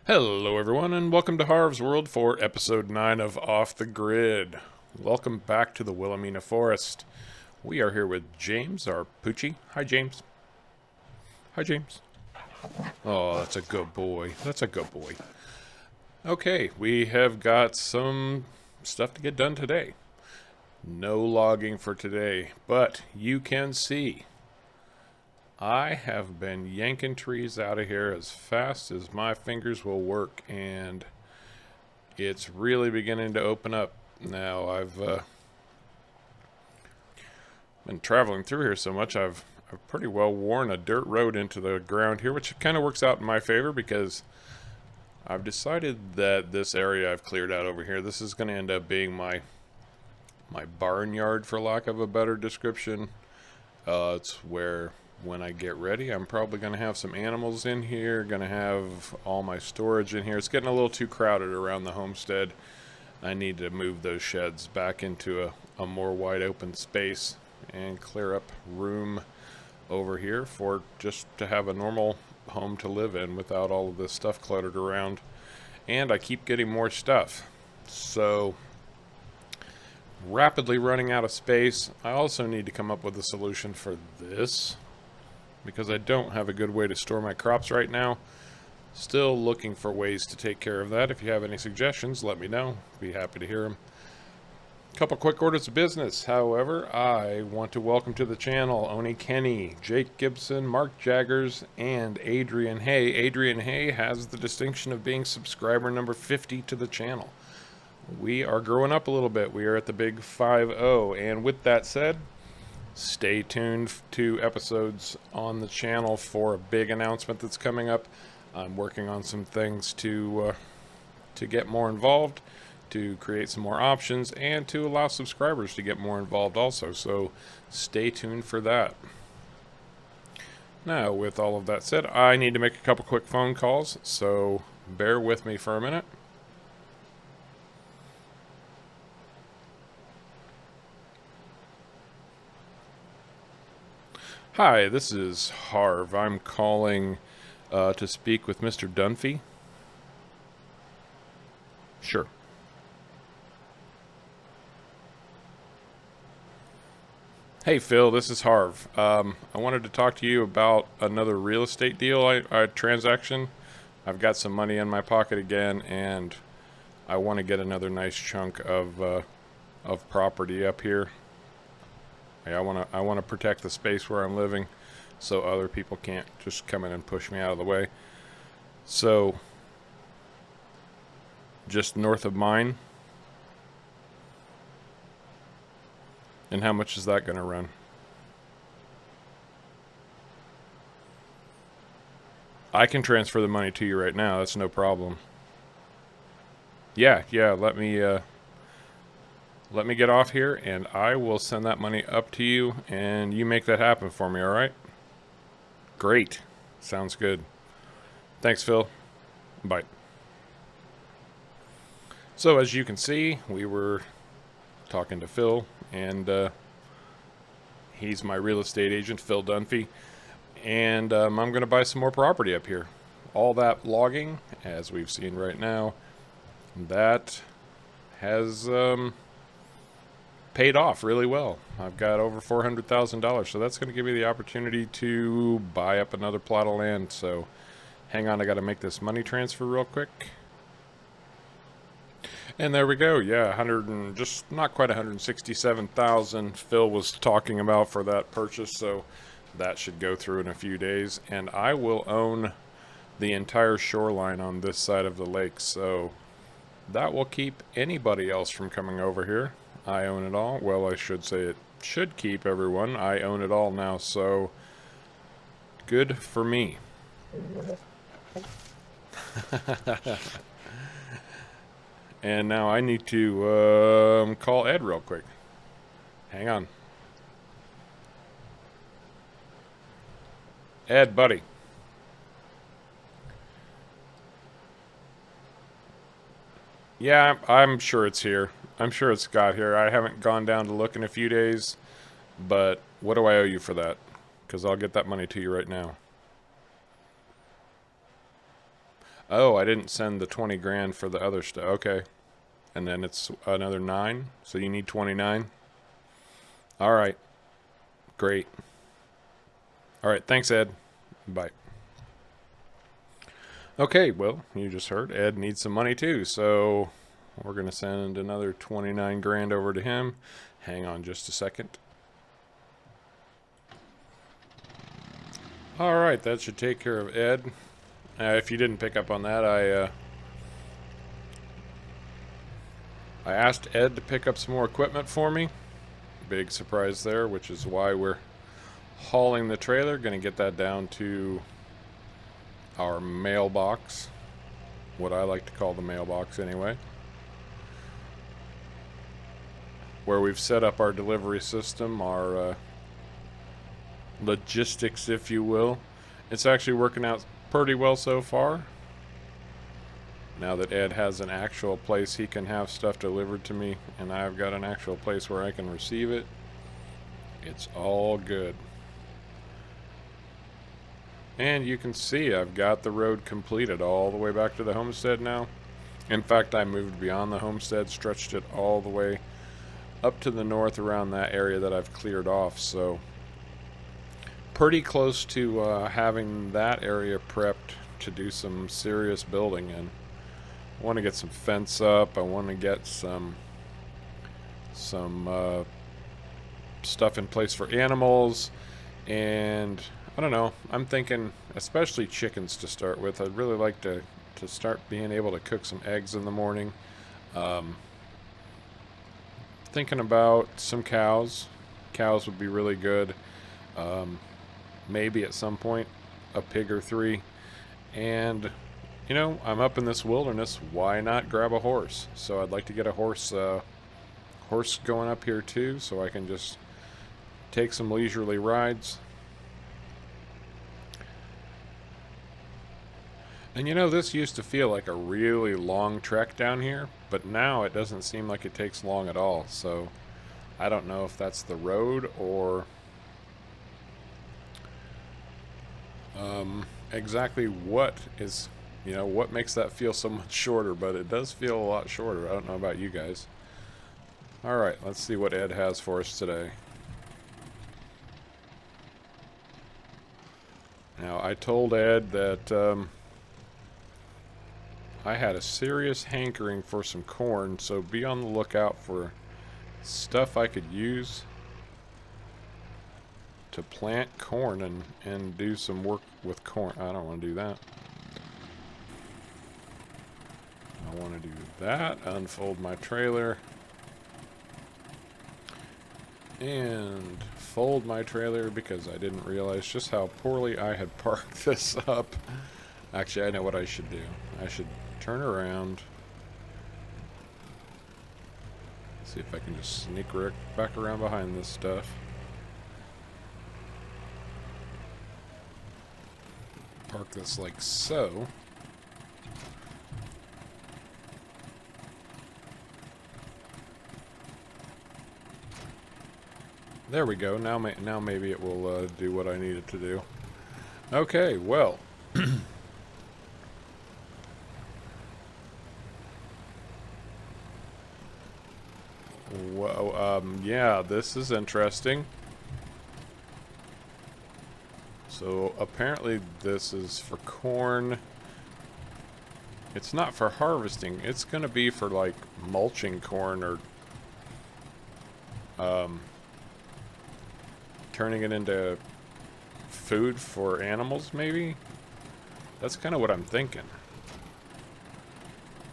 Hello everyone and welcome to Harv's World for episode 9 of Off the Grid. Welcome back to the Wilhelmina Forest. We are here with James, our Poochie. Hi James. Hi James. Oh, that's a good boy. That's a good boy. Okay, we have got some stuff to get done today. No logging for today, but you can see I have been yanking trees out of here as fast as my fingers will work, and it's really beginning to open up. Now, I've been traveling through here so much, I've pretty well worn a dirt road into the ground here, which kind of works out in my favor because I've decided that this area I've cleared out over here, this is going to end up being my barnyard, for lack of a better description. It's where when I get ready, I'm probably going to have some animals in here, going to have all my storage in here. It's getting a little too crowded around the homestead. I need to move those sheds back into a more wide open space and clear up room over here for just to have a normal home to live in without all of this stuff cluttered around. And I keep getting more stuff. So, rapidly running out of space. I also need to come up with a solution for this, because I don't have a good way to store my crops right now. Still looking for ways to take care of that. If you have any suggestions, let me know. Be happy to hear them. A couple quick orders of business, however. I want to welcome to the channel Oni Kenny, Jake Gibson, Mark Jaggers, and Adrian Hay. Adrian Hay has the distinction of being subscriber number 50 to the channel. We are growing up a little bit. We are at the big 5-0, and with that said, stay tuned to episodes on the channel for a big announcement that's coming up. I'm working on some things to get more involved, to create some more options, and to allow subscribers to get more involved also. So stay tuned for that. Now, with all of that said, I need to make a couple quick phone calls, so bear with me for a minute. Hi, this is Harv. I'm calling to speak with Mr. Dunphy. Sure. Hey Phil, this is Harv. I wanted to talk to you about another real estate deal transaction. I've got some money in my pocket again, and I want to get another nice chunk of property up here. I want to protect the space where I'm living, so other people can't just come in and push me out of the way. So, just north of mine. And how much is that going to run? I can transfer the money to you right now. That's no problem. Yeah. Let me get off here, and I will send that money up to you, and you make that happen for me, all right? Great. Sounds good. Thanks, Phil. Bye. So, as you can see, we were talking to Phil, and he's my real estate agent, Phil Dunphy, and I'm going to buy some more property up here. All that logging, as we've seen right now, that has paid off really well. I've got over $400,000, so that's going to give me the opportunity to buy up another plot of land. So hang on, I got to make this money transfer real quick. And there we go. Yeah, just not quite 167,000 Phil was talking about for that purchase, so that should go through in a few days, and I will own the entire shoreline on this side of the lake, so that will keep anybody else from coming over here. I own it all. Well, I should say it should keep everyone. I own it all now, so good for me. And now I need to call Ed real quick. Hang on. Ed, buddy. Yeah, I'm sure it's here. I'm sure it's got here. I haven't gone down to look in a few days, but what do I owe you for that? Because I'll get that money to you right now. Oh, I didn't send the 20 grand for the other stuff. Okay. And then it's another 9. So you need 29. All right. Great. All right. Thanks, Ed. Bye. Okay. Well, you just heard Ed needs some money too. So we're going to send another 29 grand over to him. Hang on just a second. All right. That should take care of Ed. If you didn't pick up on that, I asked Ed to pick up some more equipment for me. Big surprise there, which is why we're hauling the trailer. Going to get that down to our mailbox. What I like to call the mailbox anyway. Where we've set up our delivery system, our logistics, if you will. It's actually working out pretty well so far. Now that Ed has an actual place he can have stuff delivered to me, and I've got an actual place where I can receive it, it's all good. And you can see I've got the road completed all the way back to the homestead now. In fact, I moved beyond the homestead, stretched it all the way up to the north around that area that I've cleared off. So pretty close to having that area prepped to do some serious building in. I want to get some fence up. I want to get some stuff in place for animals, and I don't know, I'm thinking especially chickens to start with. I'd really like to start being able to cook some eggs in the morning. Thinking about some cows. Cows would be really good. Maybe at some point a pig or 3. And you know, I'm up in this wilderness, why not grab a horse? So I'd like to get a horse going up here too, so I can just take some leisurely rides. And you know, this used to feel like a really long trek down here, but now it doesn't seem like it takes long at all. So I don't know if that's the road or exactly what is, you know, what makes that feel so much shorter, but it does feel a lot shorter. I don't know about you guys. All right, let's see what Ed has for us today. Now, I told Ed that I had a serious hankering for some corn, so be on the lookout for stuff I could use to plant corn and do some work with corn. I don't want to do that. I want to do that, unfold my trailer, and fold my trailer because I didn't realize just how poorly I had parked this up. Actually, I know what I should do. I should turn around. See if I can just sneak back around behind this stuff. Park this like so. There we go. Now maybe it will do what I need it to do. Okay, well. Well, yeah, this is interesting. So apparently this is for corn. It's not for harvesting. It's going to be for like mulching corn or turning it into food for animals, maybe? That's kind of what I'm thinking.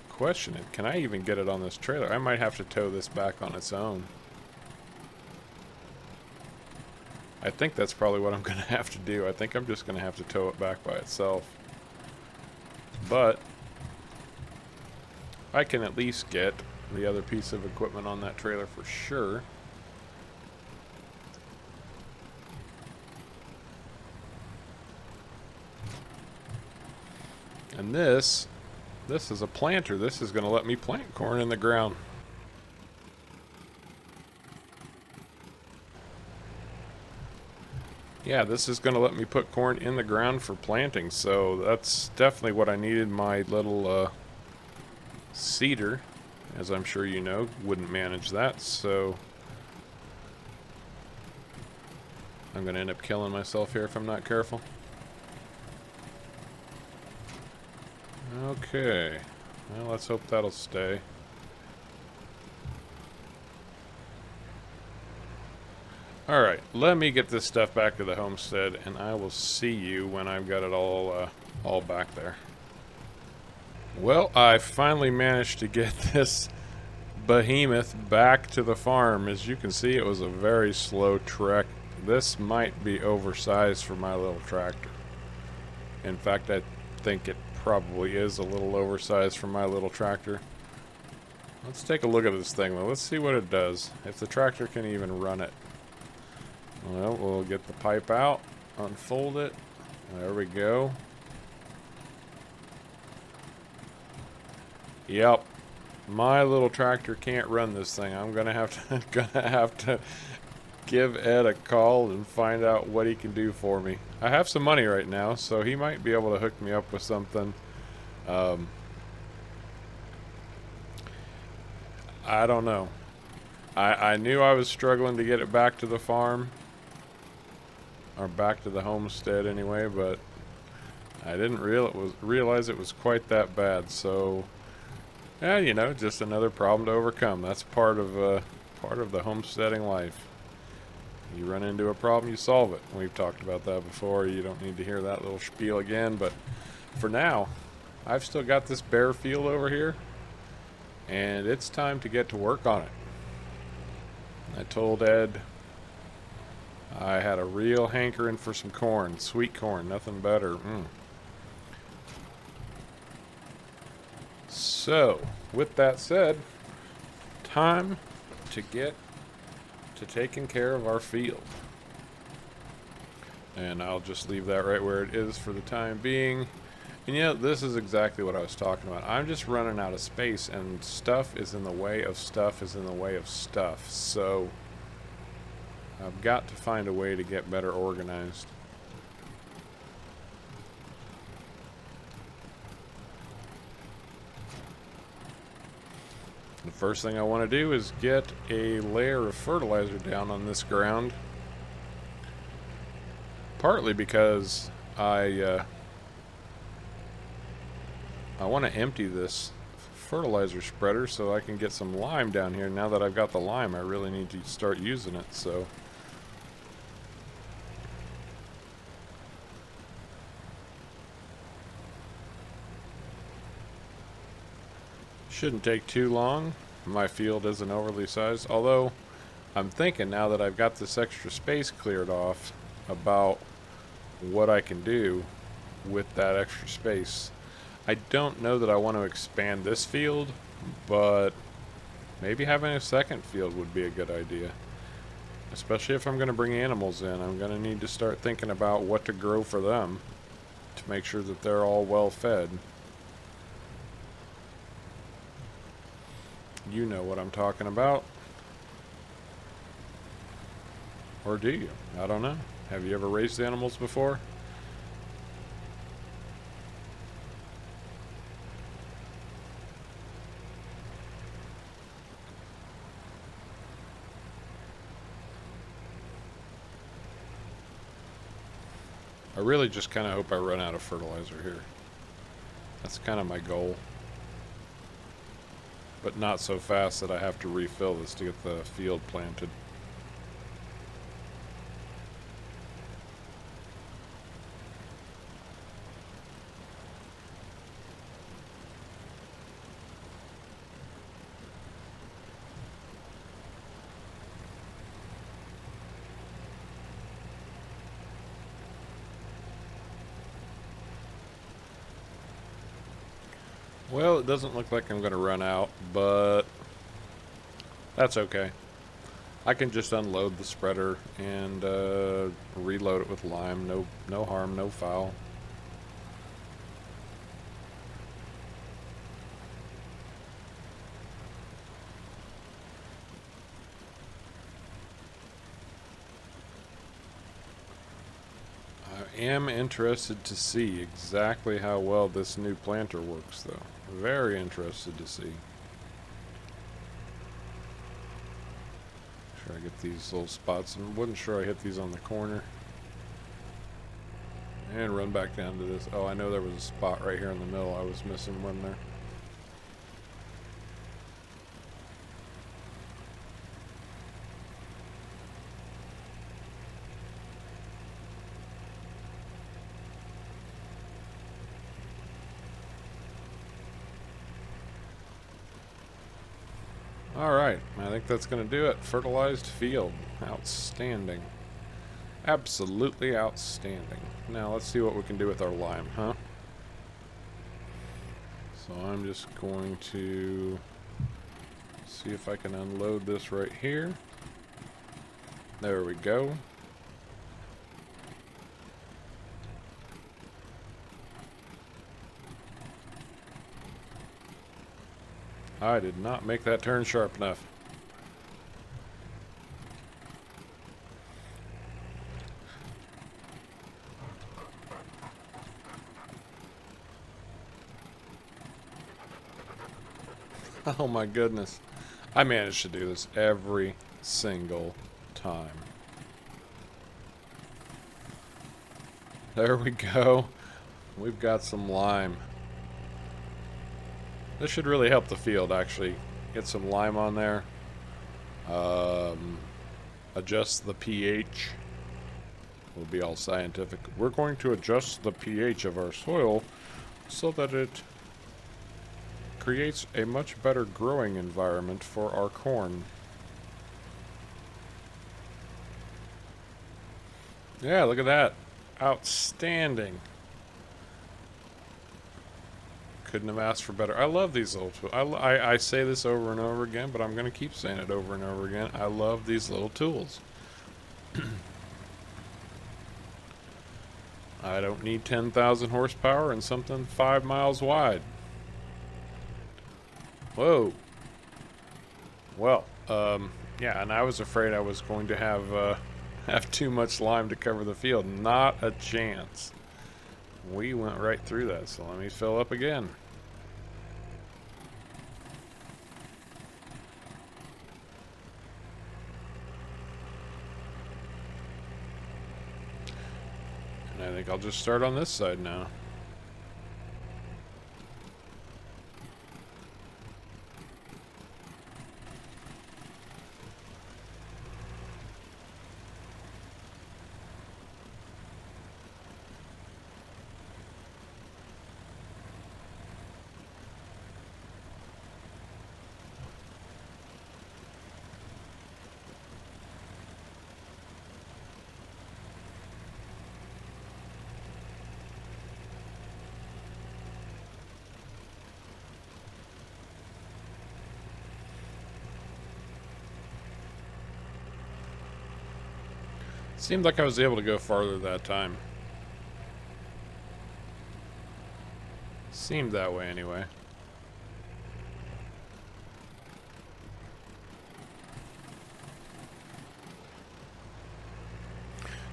Question it. Can I even get it on this trailer? I might have to tow this back on its own. I think that's probably what I'm going to have to do. I think I'm just going to have to tow it back by itself. But I can at least get the other piece of equipment on that trailer for sure. And this is a planter. This is going to let me plant corn in the ground. Yeah, this is going to let me put corn in the ground for planting, so that's definitely what I needed. My little seeder, as I'm sure you know, wouldn't manage that, so I'm going to end up killing myself here if I'm not careful. Okay, well, let's hope that'll stay. Alright, let me get this stuff back to the homestead, and I will see you when I've got it all back there. Well, I finally managed to get this behemoth back to the farm. As you can see, it was a very slow trek. This might be oversized for my little tractor. In fact, I think it probably is a little oversized for my little tractor. Let's take a look at this thing, though. Let's see what it does, if the tractor can even run it. Well, we'll get the pipe out, unfold it. There we go. Yep. My little tractor can't run this thing. I'm gonna have to give Ed a call and find out what he can do for me. I have some money right now, so he might be able to hook me up with something. I don't know. I knew I was struggling to get it back to the farm. Or back to the homestead anyway, but I didn't realize it was quite that bad. So, yeah, you know, just another problem to overcome. That's part of the homesteading life. You run into a problem, you solve it. We've talked about that before. You don't need to hear that little spiel again. But for now, I've still got this bare field over here, and it's time to get to work on it. I told Ed I had a real hankering for some corn, sweet corn, nothing better. So, with that said, time to get to taking care of our field. And I'll just leave that right where it is for the time being. And yeah, this is exactly what I was talking about. I'm just running out of space, and stuff is in the way of stuff is in the way of stuff. So I've got to find a way to get better organized. The first thing I want to do is get a layer of fertilizer down on this ground. Partly because I want to empty this fertilizer spreader so I can get some lime down here. Now that I've got the lime, I really need to start using it, so shouldn't take too long. My field isn't overly sized, although I'm thinking now that I've got this extra space cleared off about what I can do with that extra space. I don't know that I want to expand this field, but maybe having a second field would be a good idea. Especially if I'm going to bring animals in, I'm going to need to start thinking about what to grow for them to make sure that they're all well fed. You know what I'm talking about. Or do you? I don't know. Have you ever raised animals before? I really just kind of hope I run out of fertilizer here. That's kind of my goal. But not so fast that I have to refill this to get the field planted. Well, it doesn't look like I'm going to run out, but that's okay. I can just unload the spreader and reload it with lime. No harm, no foul. am interested to see exactly how well this new planter works, though. Very interested to see. Sure, I get these little spots. I wasn't sure I hit these on the corner. And run back down to this. Oh, I know there was a spot right here in the middle. I was missing one there. Alright, I think that's going to do it. Fertilized field. Outstanding. Absolutely outstanding. Now let's see what we can do with our lime, huh? So I'm just going to see if I can unload this right here. There we go. I did not make that turn sharp enough. Oh my goodness. I managed to do this every single time. There we go. We've got some lime. This should really help the field, actually. Get some lime on there. Adjust the pH. We'll be all scientific. We're going to adjust the pH of our soil so that it creates a much better growing environment for our corn. Yeah, look at that. Outstanding. Couldn't have asked for better. I love these little tools. I say this over and over again, but I'm going to keep saying it over and over again. I love these little tools. I don't need 10,000 horsepower and something 5 miles wide. Whoa. Well, yeah, and I was afraid I was going to have too much lime to cover the field. Not a chance. We went right through that, so let me fill up again. And I think I'll just start on this side now. Seemed like I was able to go farther that time. Seemed that way anyway.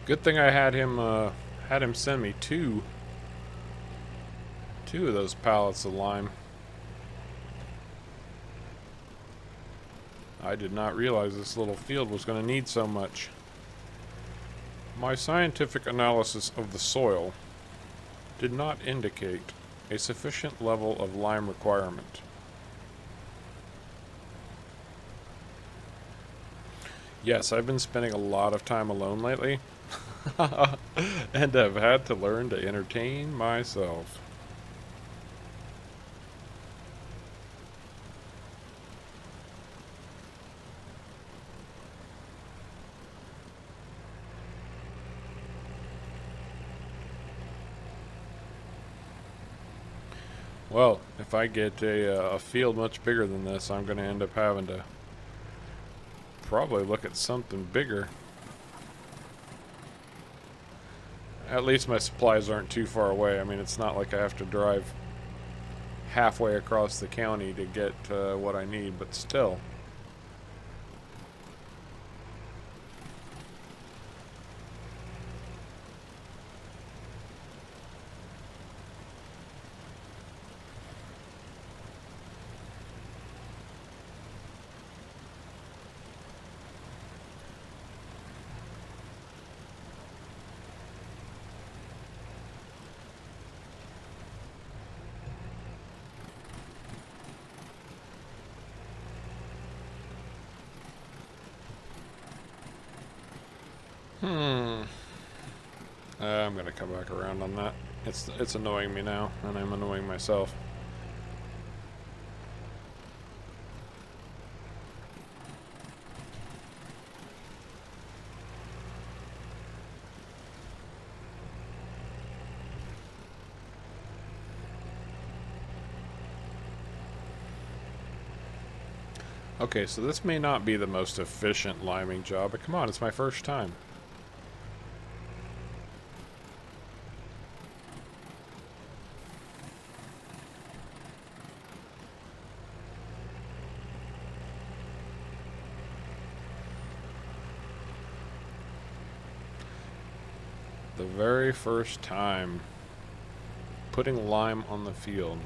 Good thing I had him send me two of those pallets of lime. I did not realize this little field was going to need so much. My scientific analysis of the soil did not indicate a sufficient level of lime requirement. Yes, I've been spending a lot of time alone lately, and have had to learn to entertain myself. Well, if I get a field much bigger than this, I'm going to end up having to probably look at something bigger. At least my supplies aren't too far away. I mean, it's not like I have to drive halfway across the county to get what I need, but still. I'm gonna come back around on that. It's annoying me now, and I'm annoying myself. Okay, so this may not be the most efficient liming job, but come on, it's my first time. The very first time putting lime on the field,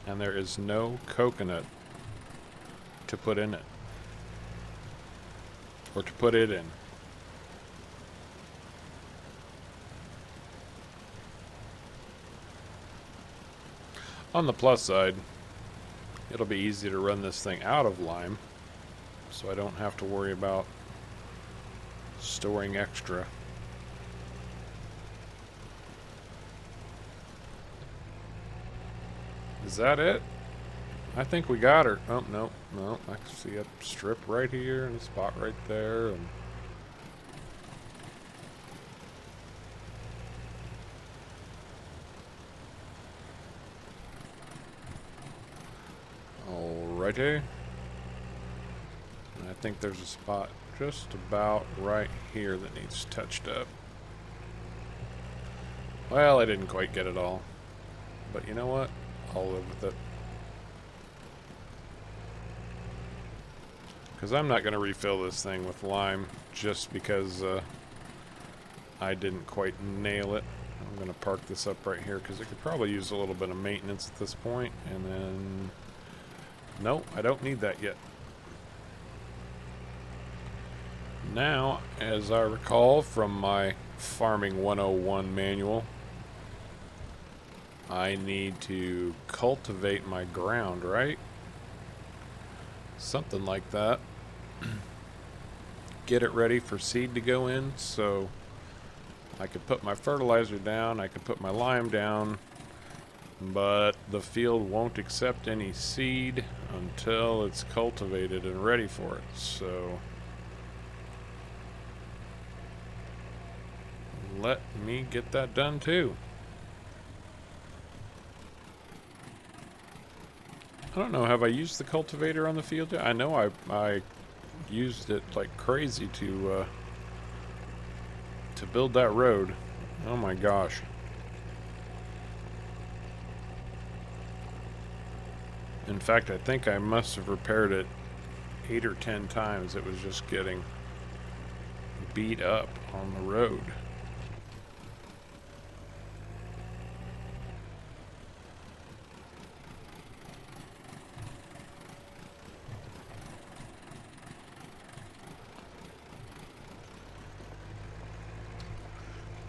and there is no coconut to put in it, or to put it in. On the plus side, it'll be easy to run this thing out of lime, so I don't have to worry about storing extra. Is that it? I think we got her. Oh, no, no. I can see a strip right here and a spot right there. And alrighty. And I think there's a spot just about right here that needs touched up. Well, I didn't quite get it all. But you know what? I'll live with it. Because I'm not going to refill this thing with lime just because I didn't quite nail it. I'm going to park this up right here because it could probably use a little bit of maintenance at this point. And then, no, I don't need that yet. Now, as I recall from my Farming 101 manual, I need to cultivate my ground, right? Something like that. Get it ready for seed to go in, so I could put my fertilizer down, I could put my lime down, but the field won't accept any seed until it's cultivated and ready for it. So let me get that done too. I don't know, have I used the cultivator on the field yet? I know I used it like crazy to build that road. Oh my gosh. In fact, I think I must have repaired it 8 or 10 times. It was just getting beat up on the road.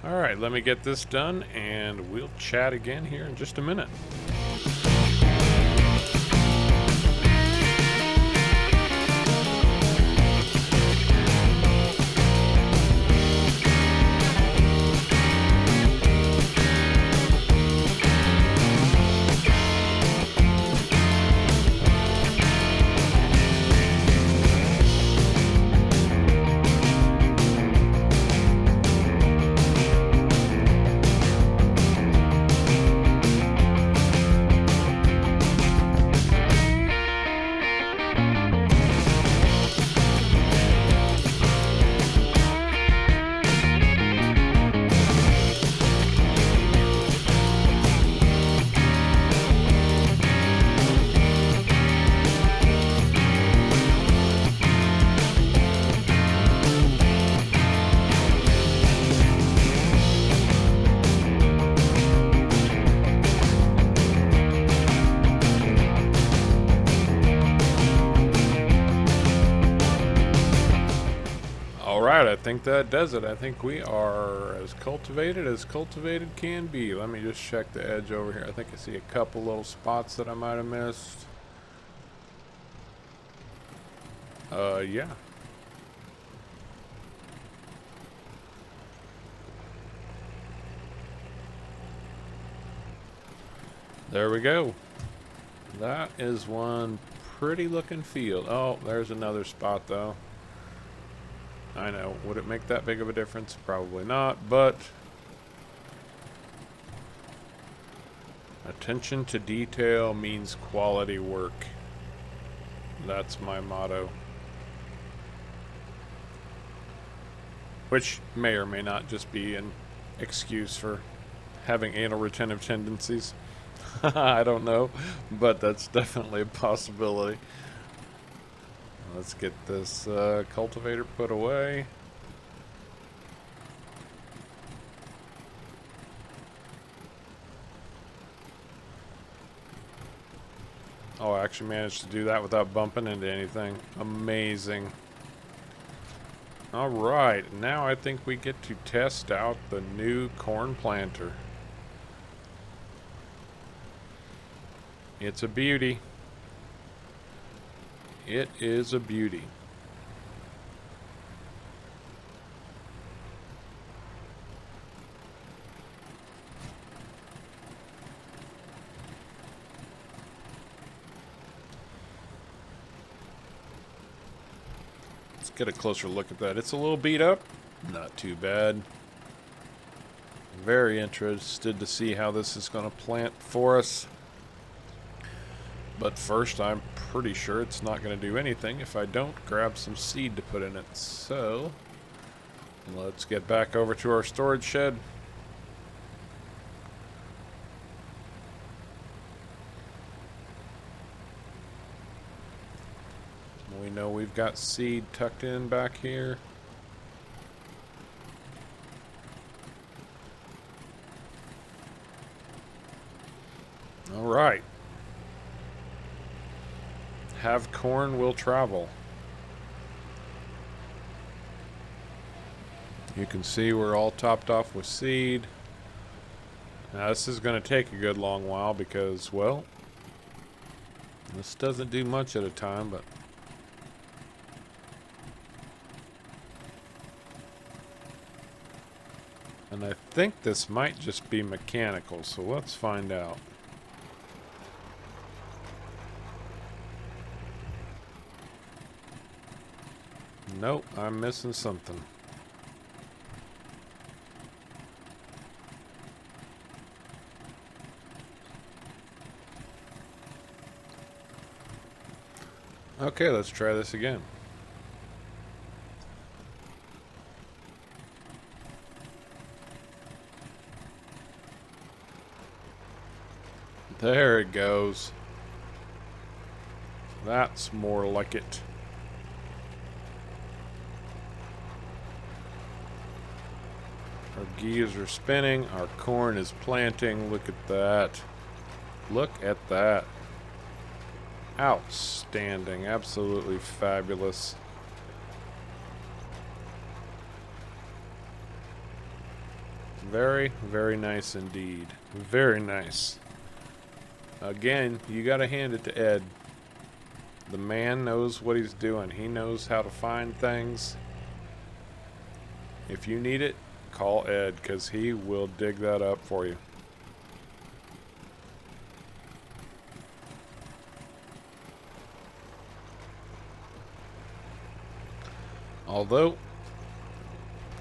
Alright, let me get this done and we'll chat again here in just a minute. Alright, I think that does it. I think we are as cultivated can be. Let me just check the edge over here. I think I see a couple little spots that I might have missed. Yeah. There we go. That is one pretty looking field. Oh, there's another spot though. I know. Would it make that big of a difference? Probably not, but attention to detail means quality work. That's my motto. Which may or may not just be an excuse for having anal retentive tendencies. I don't know, but that's definitely a possibility. Let's get this cultivator put away. Oh, I actually managed to do that without bumping into anything. Amazing. Alright, now I think we get to test out the new corn planter. It's a beauty. It is a beauty. Let's get a closer look at that. It's a little beat up. Not too bad. Very interested to see how this is going to plant for us. But first, I'm pretty sure it's not going to do anything if I don't grab some seed to put in it. So, let's get back over to our storage shed. We know we've got seed tucked in back here. All right. Have corn will travel. You can see we're all topped off with seed. Now this is going to take a good long while because, well, this doesn't do much at a time, but and I think this might just be mechanical, so let's find out. Nope, I'm missing something. Okay, let's try this again. There it goes. That's more like it. Our gears are spinning. Our corn is planting. Look at that. Look at that. Outstanding. Absolutely fabulous. Very, very nice indeed. Very nice. Again, you gotta hand it to Ed. The man knows what he's doing. He knows how to find things. If you need it, call Ed, because he will dig that up for you. Although,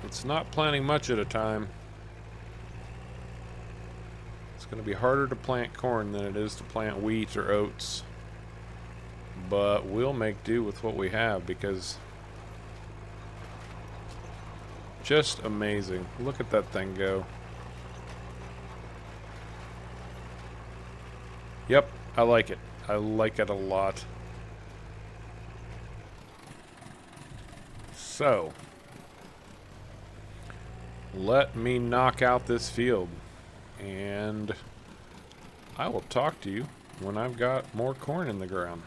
it's not planting much at a time. It's going to be harder to plant corn than it is to plant wheat or oats. But we'll make do with what we have because just amazing. Look at that thing go. Yep, I like it. I like it a lot. So, let me knock out this field, and I will talk to you when I've got more corn in the ground.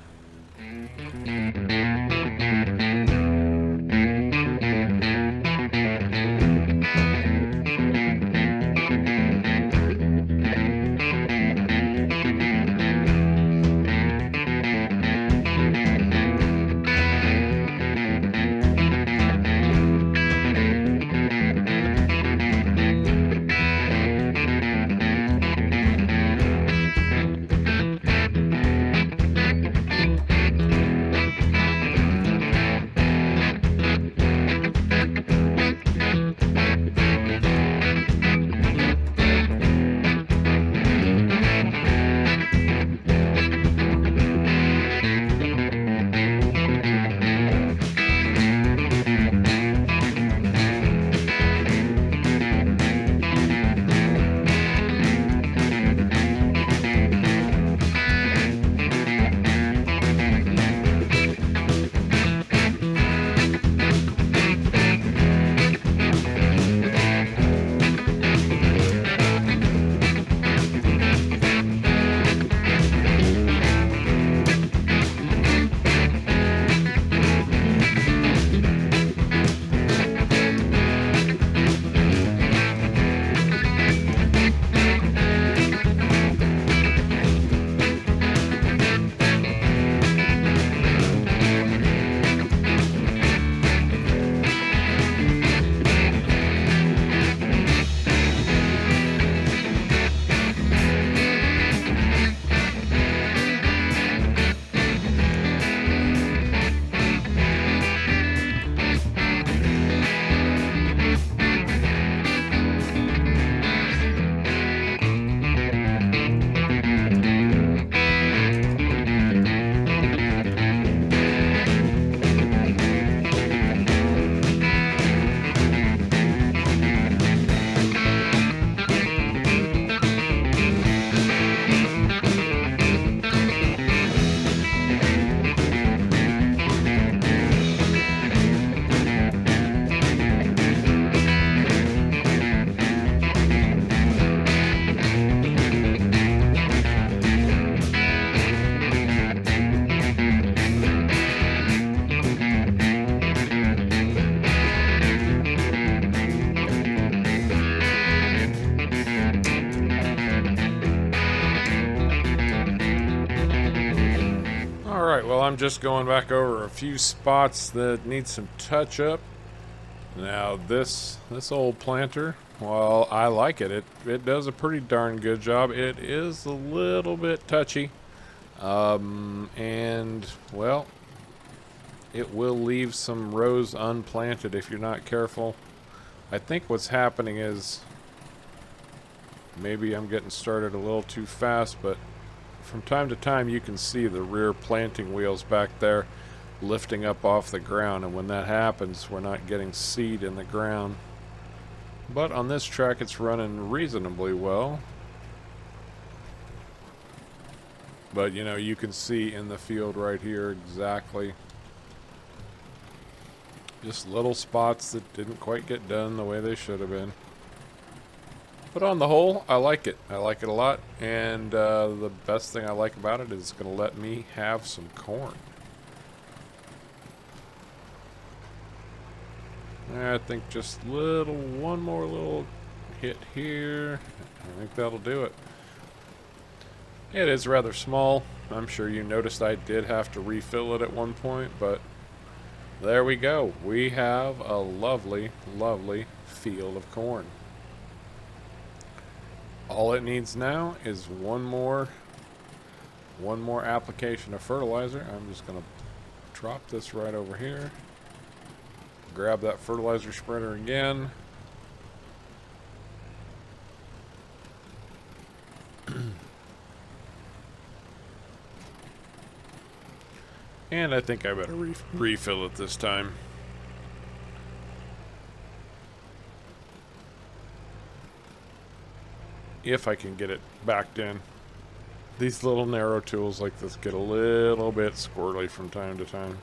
Alright, well, I'm just going back over a few spots that need some touch up. Now, this old planter, well, I like it. It does a pretty darn good job. It is a little bit touchy. And, well, it will leave some rows unplanted if you're not careful. I think what's happening is maybe I'm getting started a little too fast, but from time to time you can see the rear planting wheels back there lifting up off the ground, and when that happens we're not getting seed in the ground. But on this track it's running reasonably well. But you know, you can see in the field right here exactly just little spots that didn't quite get done the way they should have been. But on the whole, I like it. I like it a lot, and the best thing I like about it is it's going to let me have some corn. I think just one more little hit here. I think that'll do it. It is rather small. I'm sure you noticed I did have to refill it at one point, but there we go. We have a lovely, lovely field of corn. All it needs now is one more application of fertilizer. I'm just going to drop this right over here. Grab that fertilizer spreader again. And I think I better refill it this time. If I can get it backed in. These little narrow tools like this get a little bit squirrely from time to time.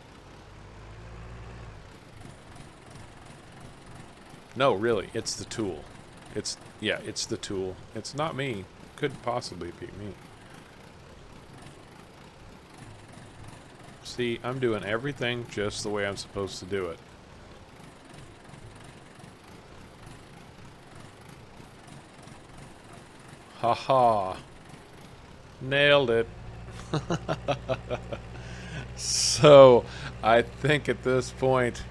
No, really, it's the tool. It's the tool. It's not me. Couldn't possibly be me. See, I'm doing everything just the way I'm supposed to do it. Haha. Nailed it. So, I think at this point,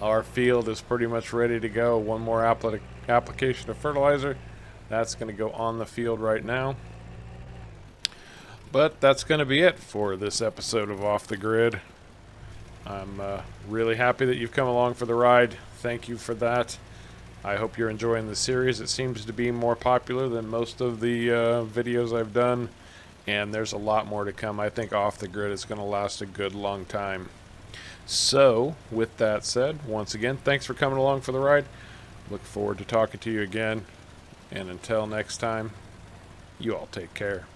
our field is pretty much ready to go. One more application of fertilizer. That's going to go on the field right now. But that's going to be it for this episode of Off the Grid. I'm really happy that you've come along for the ride. Thank you for that. I hope you're enjoying the series. It seems to be more popular than most of the videos I've done, and there's a lot more to come. I think Off the Grid is going to last a good long time. So, with that said, once again, thanks for coming along for the ride. Look forward to talking to you again, and until next time, you all take care.